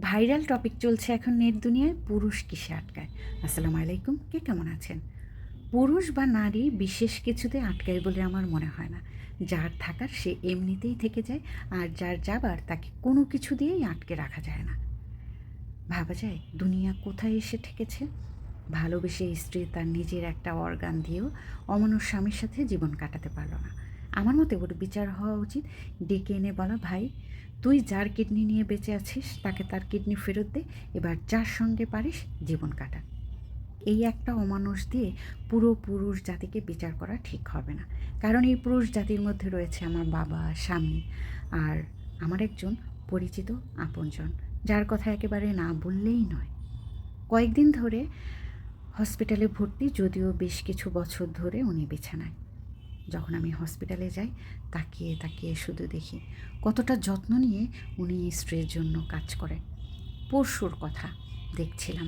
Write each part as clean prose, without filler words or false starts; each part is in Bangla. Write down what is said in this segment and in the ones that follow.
ভাইরাল টপিক চলছে এখন নেট দুনিয়ায়, পুরুষ কিসে আটকায়। আসসালামু আলাইকুম, কে কেমন আছেন? পুরুষ বা নারী বিশেষ কিছুতে আটকায় বলে আমার মনে হয় না। যার থাকার সে এমনিতেই থেকে যায়, আর যার যাবার তাকে কোনো কিছু দিয়েই আটকে রাখা যায় না। ভাবা যায় দুনিয়া কোথায় এসে ঠেকেছে। ভালোবেসে স্ত্রী তার নিজের একটা অর্গান দিয়েও অমানুষ স্বামীর সাথে জীবন কাটাতে পারল না। আমার মতে ওর বিচার হওয়া উচিত। ডেকে এনে বলা, ভাই তুই যার কিডনি নিয়ে বেঁচে আছিস তাকে তার কিডনি ফেরত দে, এবার যার সঙ্গে পারিস জীবন কাটা। এই একটা অমানুষ দিয়ে পুরো পুরুষ জাতিকে বিচার করা ঠিক হবে না। কারণ এই পুরুষ জাতির মধ্যে রয়েছে আমার বাবা, স্বামী, আর আমার একজন পরিচিত আপনজন, যার কথা একেবারে না বললেই নয়। কয়েকদিন ধরে হসপিটালে ভর্তি, যদিও বেশ কিছু বছর ধরে উনি বিছানায়। যখন আমি হসপিটালে যাই, তাকিয়ে তাকিয়ে শুধু দেখি কতটা যত্ন নিয়ে উনি স্ত্রীর জন্য কাজ করেন। পরশুর কথা দেখছিলাম,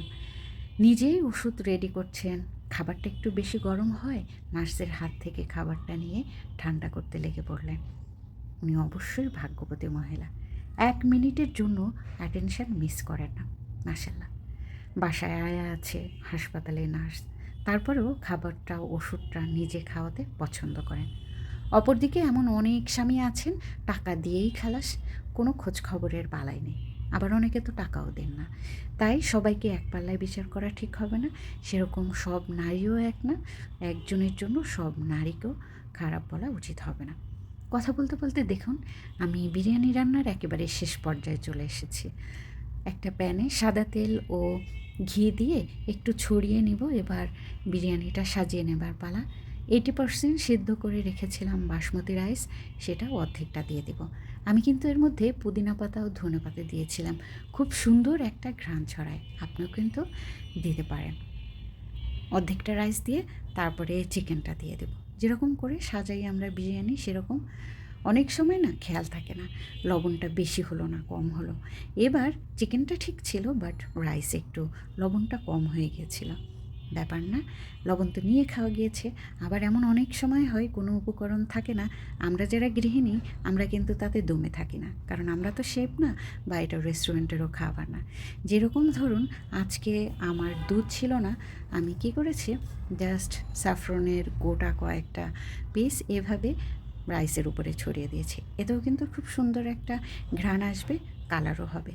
নিজেই ওষুধ রেডি করছেন। খাবারটা একটু বেশি গরম হয়, নার্সের হাত থেকে খাবারটা নিয়ে ঠান্ডা করতে লেগে পড়লেন। উনি অবশ্যই ভাগ্যবতী মহিলা, 1 মিনিটের জন্য অ্যাটেনশন মিস করেন না। মাশাল্লাহ। বাসায় আয়া আছে, হাসপাতালে নার্স, তারপরেও খাবারটা ওষুধটা নিজে খাওয়াতে পছন্দ করেন। অপরদিকে এমন অনেক স্বামী আছেন, টাকা দিয়েই খালাস, কোনো খোঁজ খবরের বালাই নেই। আবার অনেকে তো টাকাও দেন না। তাই সবাইকে এক পাল্লায় বিচার করা ঠিক হবে না। সেরকম সব নারীও এক না, একজনের জন্য সব নারীকেও খারাপ বলা উচিত হবে না। কথা বলতে বলতে দেখুন, আমি বিরিয়ানি রান্নার একেবারে শেষ পর্যায়ে চলে এসেছি। একটা প্যানে সাদা তেল ও ঘি দিয়ে একটু ছড়িয়ে নিব। এবার বিরিয়ানিটা সাজিয়ে নেবার পালা। 80% সিদ্ধ করে রেখেছিলাম বাসমতি রাইস, সেটাও অর্ধেকটা দিয়ে দেব। আমি কিন্তু এর মধ্যে পুদিনা পাতা ও ধনে পাতা দিয়েছিলাম, খুব সুন্দর একটা ঘ্রাণ ছড়ায়। আপনিও কিন্তু দিতে পারেন। অর্ধেকটা রাইস দিয়ে তারপরে চিকেনটা দিয়ে দেব। যেরকম করে সাজাই আমরা বিরিয়ানি, সেরকম অনেক সময় না খেয়াল থাকে না, লবণটা বেশি হলো না কম হলো। এবার চিকেনটা ঠিক ছিল, বাট রাইস একটু লবণটা কম হয়ে গিয়েছিল। ব্যাপার না, লবণ তো নিয়ে খাওয়া গিয়েছে। আবার এমন অনেক সময় হয় কোনো উপকরণ থাকে না, আমরা যারা গৃহিণী আমরা কিন্তু তাতে দমে থাকি না, কারণ আমরা তো শেফ না, বা এটা রেস্টুরেন্টেরও খাবার না। যেরকম ধরুন, আজকে আমার দুধ ছিল না, আমি কি করেছি, জাস্ট স্যাফরনের গোটা কয়েকটা পিস এভাবে রাইসের উপরে ছড়িয়ে দিয়েছি। এতেও কিন্তু খুব সুন্দর একটা ঘ্রাণ আসবে, কালারও হবে।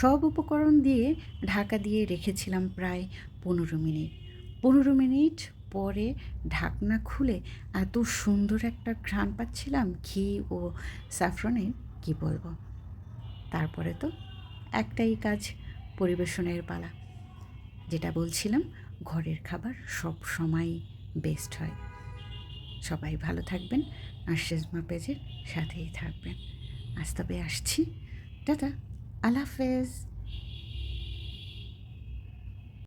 সব উপকরণ দিয়ে ঢাকা দিয়ে রেখেছিলাম প্রায় 15 মিনিট। 15 মিনিট পরে ঢাকনা খুলে এত সুন্দর একটা ঘ্রাণ পাচ্ছিলাম ঘি ও স্যাফরনের, কি বলবো। তারপরে তো একটাই কাজ, পরিবেশনের পালা। যেটা বলছিলাম, ঘরের খাবার সব সময় বেস্ট হয়। সবাই ভালো থাকবেন, আর শেজমা পেজের সাথেই থাকবেন। আজ তবে আসছি, টাটা, আল্লাহ হাফেজ।